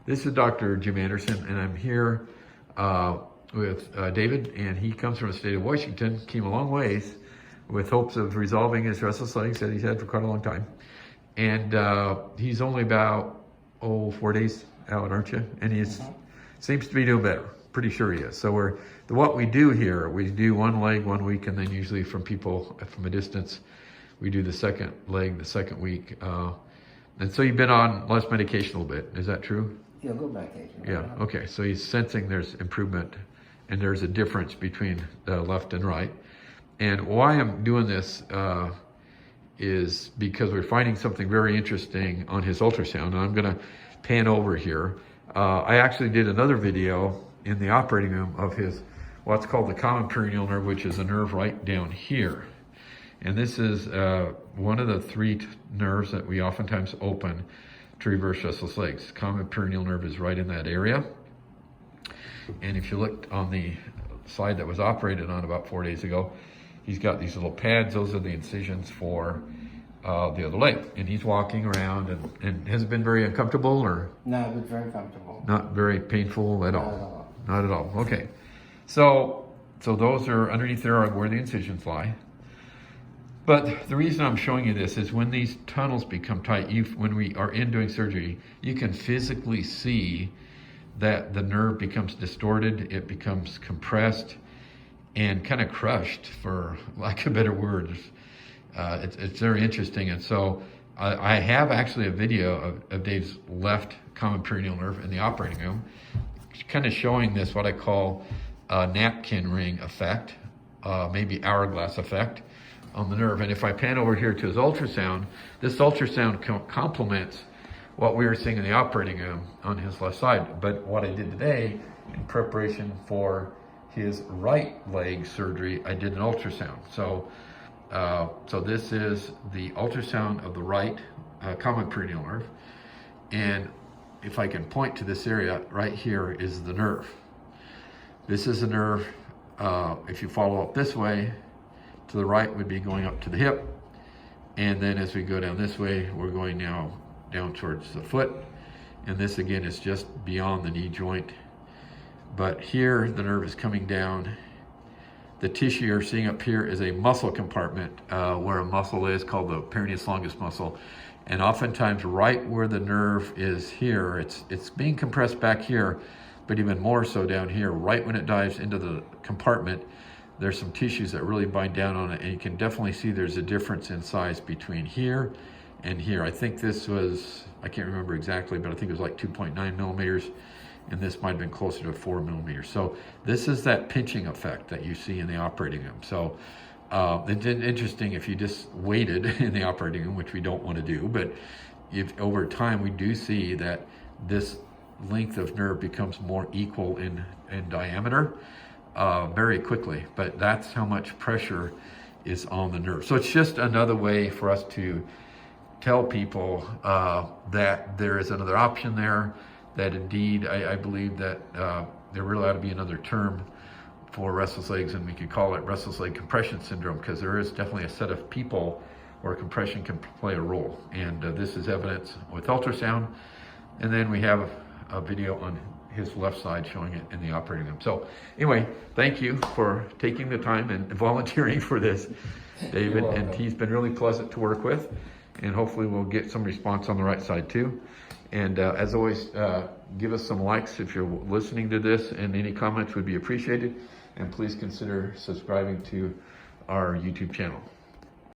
This is Dr. Jim Anderson, and I'm here with David, and he comes from the state of Washington, came a long ways with hopes of resolving his restless legs that he's had for quite a long time. And he's only about, 4 days out, aren't you? And he seems to be doing better. Pretty sure he is. So what we do here, we do one leg 1 week, and then usually from people from a distance, we do the second leg the second week. And so you've been on less medication a little bit. Is that true? Yeah, good medication. Yeah, okay. So he's sensing there's improvement and there's a difference between the left and right. And why I'm doing this is because we're finding something very interesting on his ultrasound. And I'm gonna pan over here. I actually did another video in the operating room of his, what's called the common peroneal nerve, which is a nerve right down here. And this is one of the three nerves that we oftentimes open to reverse restless legs. Common peroneal nerve is right in that area. And if you looked on the slide that was operated on about 4 days ago, he's got these little pads. Those are the incisions for the other leg. And he's walking around and has it been very uncomfortable or? No, it was very comfortable. Not very painful at all? Not at all. Not at all, okay. So those are underneath there are where the incisions lie. But the reason I'm showing you this is when these tunnels become tight, when we are doing surgery, you can physically see that the nerve becomes distorted, it becomes compressed and kind of crushed, for lack of better words. It's very interesting. And so I have actually a video of Dave's left common peroneal nerve in the operating room, kind of showing this, what I call a napkin ring effect, maybe hourglass effect on the nerve. And if I pan over here to his ultrasound, this ultrasound complements what we were seeing in the operating room on his left side. But what I did today in preparation for his right leg surgery, I did an ultrasound. So this is the ultrasound of the right common peroneal nerve. And if I can point to this area right here is the nerve. This is the nerve. If you follow up this way, to the right would be going up to the hip. And then as we go down this way, we're going now down towards the foot. And this again is just beyond the knee joint. But here the nerve is coming down. The tissue you're seeing up here is a muscle compartment where a muscle is called the peroneus longus muscle. And oftentimes right where the nerve is here, it's being compressed back here, but even more so down here, right when it dives into the compartment, there's some tissues that really bind down on it, and you can definitely see there's a difference in size between here and here. I think this was, I can't remember exactly, but I think it was like 2.9 millimeters, and this might have been closer to 4 millimeters. So this is that pinching effect that you see in the operating room. So it's interesting if you just waited in the operating room, which we don't want to do, but if over time we do see that this length of nerve becomes more equal in diameter very quickly, but that's how much pressure is on the nerve. So it's just another way for us to tell people that there is another option there, that indeed I believe that there really ought to be another term for restless legs, and we could call it restless leg compression syndrome, because there is definitely a set of people where compression can play a role. And this is evidence with ultrasound. And then we have a video on his left side showing it in the operating room. So anyway, thank you for taking the time and volunteering for this, David. And he's been really pleasant to work with. And hopefully we'll get some response on the right side too. And as always, give us some likes if you're listening to this, and any comments would be appreciated. And please consider subscribing to our YouTube channel.